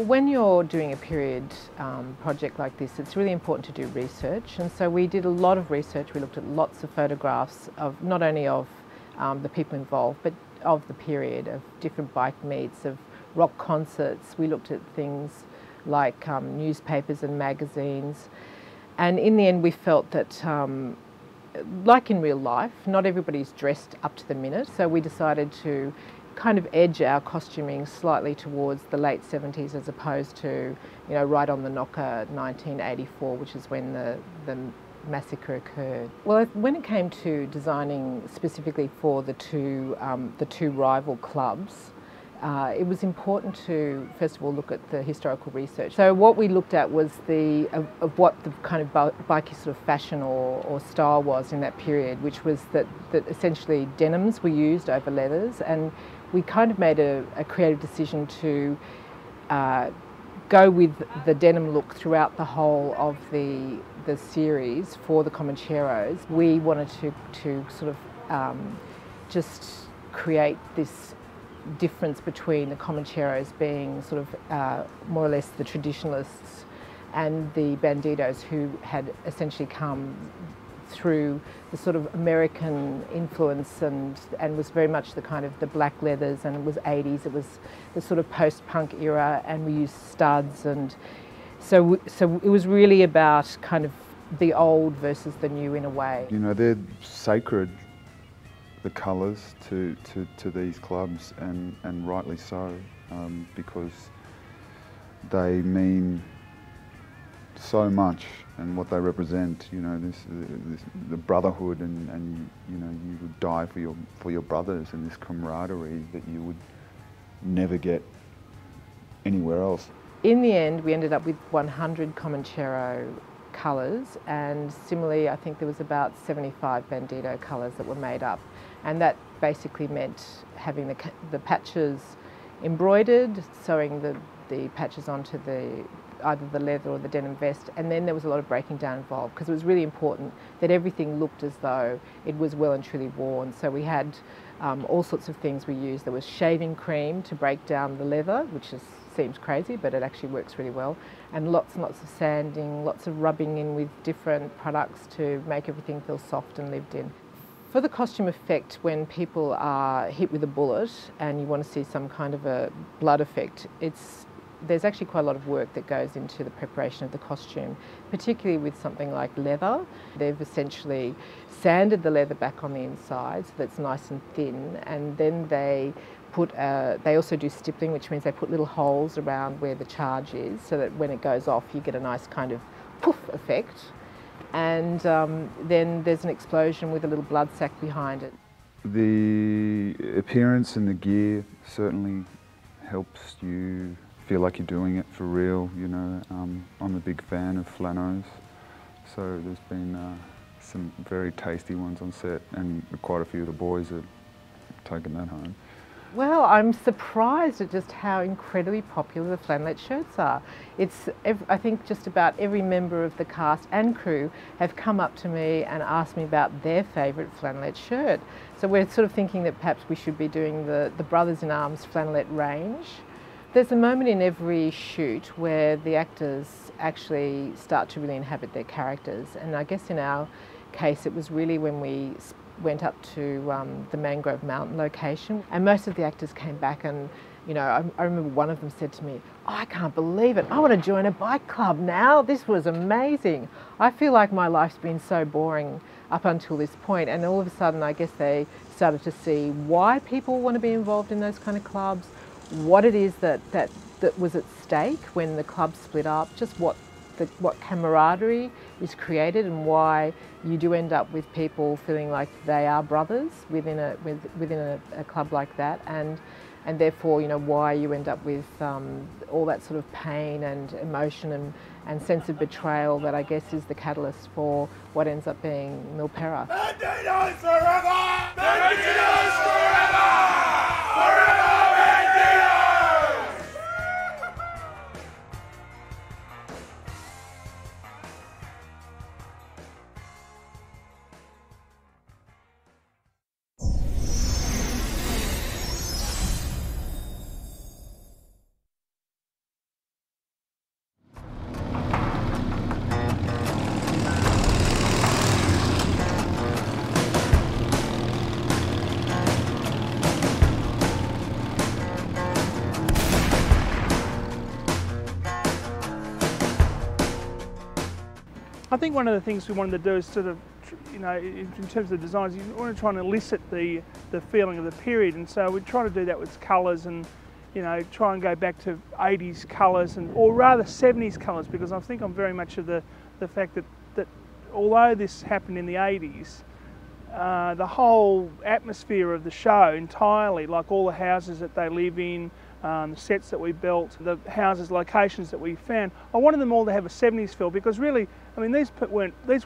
When you're doing a period project like this, it's really important to do research, and so we did a lot of research. We looked at lots of photographs of not only of the people involved, but of the period, of different bike meets, of rock concerts. We looked at things like newspapers and magazines, and in the end we felt that like in real life, not everybody's dressed up to the minute, so we decided to kind of edge our costuming slightly towards the late 70s as opposed to, you know, right on the knocker 1984, which is when the massacre occurred. Well, when it came to designing specifically for the two rival clubs, it was important to first of all look at the historical research. So what we looked at was of what the kind of bikie sort of fashion or style was in that period, which was that essentially denims were used over leathers, and we kind of made a creative decision to go with the denim look throughout the whole of the series for the Comancheros. We wanted to sort of just create this difference between the Comancheros being sort of more or less the traditionalists and the bandidos who had essentially come through the sort of American influence and was very much the kind of the black leathers, and it was 80s, it was the sort of post-punk era, and we used studs, and so it was really about kind of the old versus the new in a way. You know, they're sacred, the colours to these clubs, and rightly so, because they mean so much, and what they represent, you know, the brotherhood, and you know, you would die for your brothers, and this camaraderie that you would never get anywhere else. In the end, we ended up with 100 Comanchero colours, and similarly, I think there was about 75 Bandito colours that were made up, and that basically meant having the patches embroidered, sewing the patches onto either the leather or the denim vest, and then there was a lot of breaking down involved because it was really important that everything looked as though it was well and truly worn. So we had all sorts of things we used. There was shaving cream to break down the leather, which seems crazy, but it actually works really well, and lots and lots of sanding, lots of rubbing in with different products to make everything feel soft and lived in. For the costume effect, when people are hit with a bullet and you want to see some kind of a blood effect, there's actually quite a lot of work that goes into the preparation of the costume, particularly with something like leather. They've essentially sanded the leather back on the inside so that it's nice and thin, and then they also do stippling, which means they put little holes around where the charge is so that when it goes off you get a nice kind of poof effect, and then there's an explosion with a little blood sac behind it. The appearance and the gear certainly helps you feel like you're doing it for real, you know. I'm a big fan of flanos, so there's been some very tasty ones on set, and quite a few of the boys have taken that home. Well, I'm surprised at just how incredibly popular the flannelette shirts are. I think just about every member of the cast and crew have come up to me and asked me about their favourite flannelette shirt. So we're sort of thinking that perhaps we should be doing the Brothers in Arms flannelette range. There's a moment in every shoot where the actors actually start to really inhabit their characters, and I guess in our case it was really when we went up to the Mangrove Mountain location, and most of the actors came back, and you know, I remember one of them said to me, "Oh, I can't believe it, I want to join a bike club now, this was amazing. I feel like my life's been so boring up until this point," and all of a sudden I guess they started to see why people want to be involved in those kind of clubs, what it is that was at stake when the club split up, just what camaraderie is created, and why you do end up with people feeling like they are brothers within a club like that, and therefore, you know, why you end up with all that sort of pain and emotion and sense of betrayal that I guess is the catalyst for what ends up being Milpera. Bandidos forever! Bandidos forever! Forever! I think one of the things we wanted to do is sort of, you know, in terms of the designs, you want to try and elicit the feeling of the period, and so we try to do that with colours and, you know, try and go back to 80s colours, and or rather 70s colours, because I think I'm very much of the fact that although this happened in the 80s, the whole atmosphere of the show entirely, like all the houses that they live in, the sets that we built, the houses, locations that we found, I wanted them all to have a 70s feel, because really, I mean, these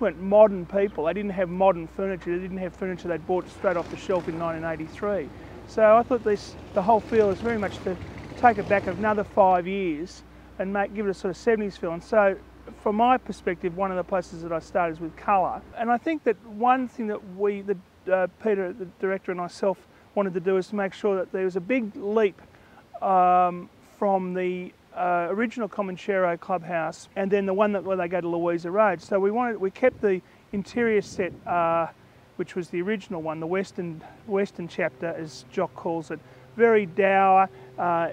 weren't modern people. They didn't have modern furniture. They didn't have furniture they'd bought straight off the shelf in 1983. So I thought the whole feel is very much to take it back another 5 years and give it a sort of 70s feel. And so, from my perspective, one of the places that I started is with colour. And I think that one thing that Peter, the director, and myself wanted to do is to make sure that there was a big leap from the original Comanchero clubhouse and then the one where they go to Louisa Road. So we kept the interior set, which was the original one, the western chapter, as Jock calls it, very dour.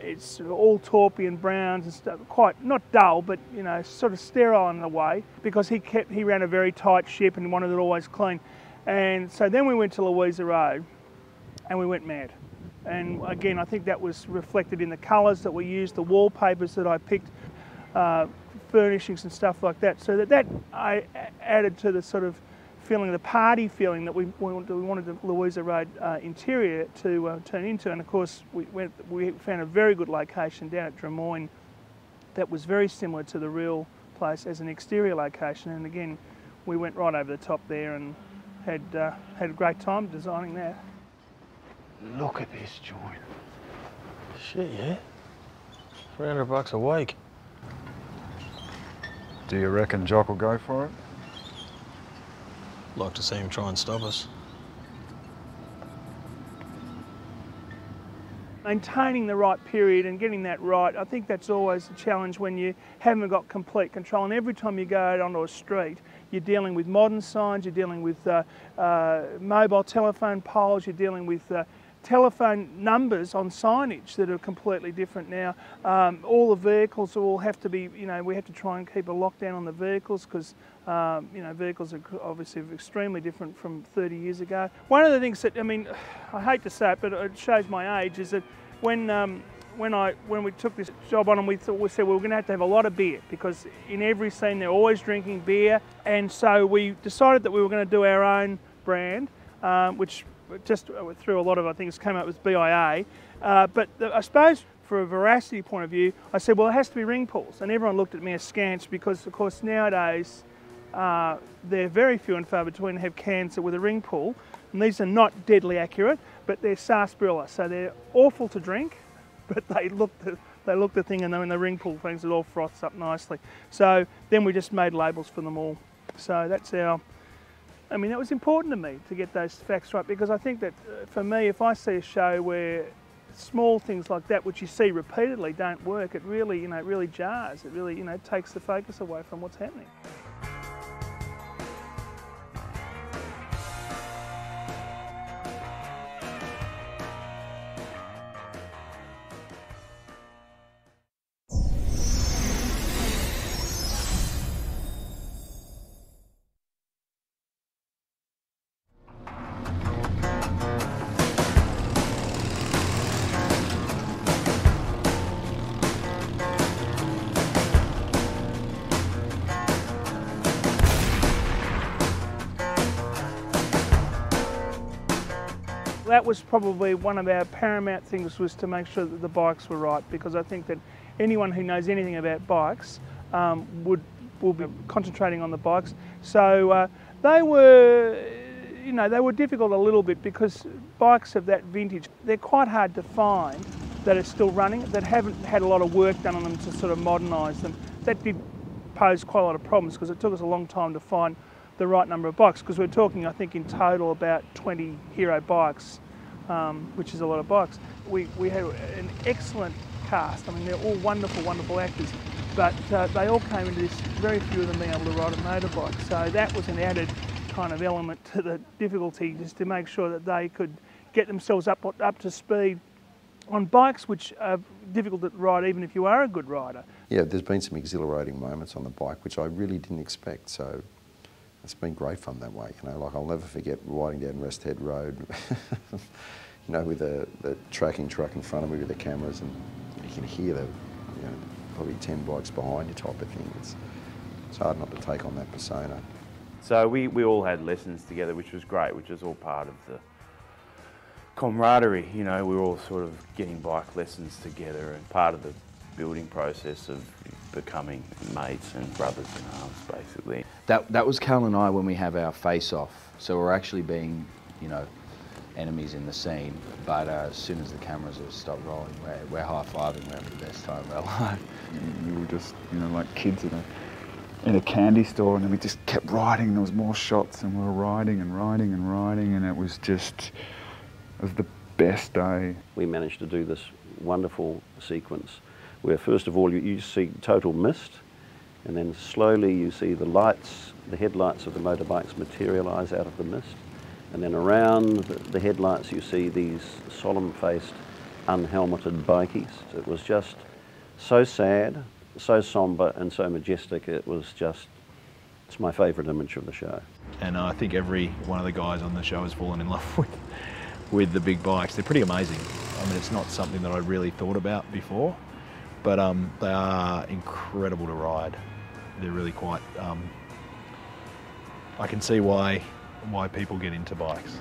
It's all taupey and browns and stuff, quite not dull, but you know, sort of sterile in a way, because he ran a very tight ship and wanted it always clean. And so then we went to Louisa Road, and we went mad. And again, I think that was reflected in the colours that we used, the wallpapers that I picked, furnishings and stuff like that. So that I added to the sort of feeling, the party feeling that we wanted the Louisa Road interior to turn into. And of course, we found a very good location down at Drummoyne that was very similar to the real place as an exterior location. And again, we went right over the top there and had a great time designing that. Look at this joint. Shit, yeah. $300 a week. Do you reckon Jock will go for it? Like to see him try and stop us. Maintaining the right period and getting that right, I think that's always a challenge when you haven't got complete control. And every time you go out onto a street, you're dealing with modern signs, you're dealing with mobile telephone poles, you're dealing with telephone numbers on signage that are completely different now. All the vehicles all have to be, you know, we have to try and keep a lockdown on the vehicles because, you know, vehicles are obviously extremely different from 30 years ago. One of the things that, I mean, I hate to say it, but it shows my age, is that when we took this job on, and we said, well, we're going to have a lot of beer, because in every scene they're always drinking beer. And so we decided that we were going to do our own brand, which just through a lot of things came up with BIA. But I suppose for a veracity point of view, I said, well, it has to be ring pulls. And everyone looked at me askance, because of course nowadays they're very few and far between to have cans with a ring pull. And these are not deadly accurate, but they're sarsaparilla. So they're awful to drink, but they look the thing, and then when the ring pull things, it all froths up nicely. So then we just made labels for them all. So that's I mean, that was important to me to get those facts right, because I think that for me, if I see a show where small things like that, which you see repeatedly, don't work, it really, you know, it really jars. It really, you know, takes the focus away from what's happening. That was probably one of our paramount things, was to make sure that the bikes were right, because I think that anyone who knows anything about bikes will be concentrating on the bikes. So they were, you know, they were difficult a little bit, because bikes of that vintage, they're quite hard to find that are still running, that haven't had a lot of work done on them to sort of modernise them. That did pose quite a lot of problems, because it took us a long time to find the right number of bikes, because we're talking, I think, in total about 20 hero bikes, which is a lot of bikes. We had an excellent cast. I mean, they're all wonderful, wonderful actors, but they all came into this, very few of them being able to ride a motorbike. So that was an added kind of element to the difficulty, just to make sure that they could get themselves up to speed on bikes, which are difficult to ride even if you are a good rider. Yeah, there's been some exhilarating moments on the bike which I really didn't expect. So it's been great fun that way. You know, like I'll never forget riding down Rest Head Road, you know, with the tracking truck in front of me with the cameras, and you can hear the, you know, probably 10 bikes behind you type of thing. It's hard not to take on that persona. So we all had lessons together, which was great, which was all part of the camaraderie. You know, we were all sort of getting bike lessons together and part of the building process of becoming mates and brothers in arms, basically. That was Callan and I when we have our face-off. So we're actually being, you know, enemies in the scene, but as soon as the cameras have stopped rolling, we're high-fiving, we're having the best time of our life. We were just, you know, like kids in a candy store, and then we just kept riding, and there was more shots, and we were riding and riding and riding, and it was the best day. We managed to do this wonderful sequence where first of all you see total mist, and then slowly you see the lights, the headlights of the motorbikes materialise out of the mist, and then around the headlights you see these solemn-faced, unhelmeted bikies. It was just so sad, so sombre and so majestic. It's my favourite image of the show. And I think every one of the guys on the show has fallen in love with the big bikes. They're pretty amazing. I mean, it's not something that I really thought about before, but they are incredible to ride. They're really quite, I can see why people get into bikes.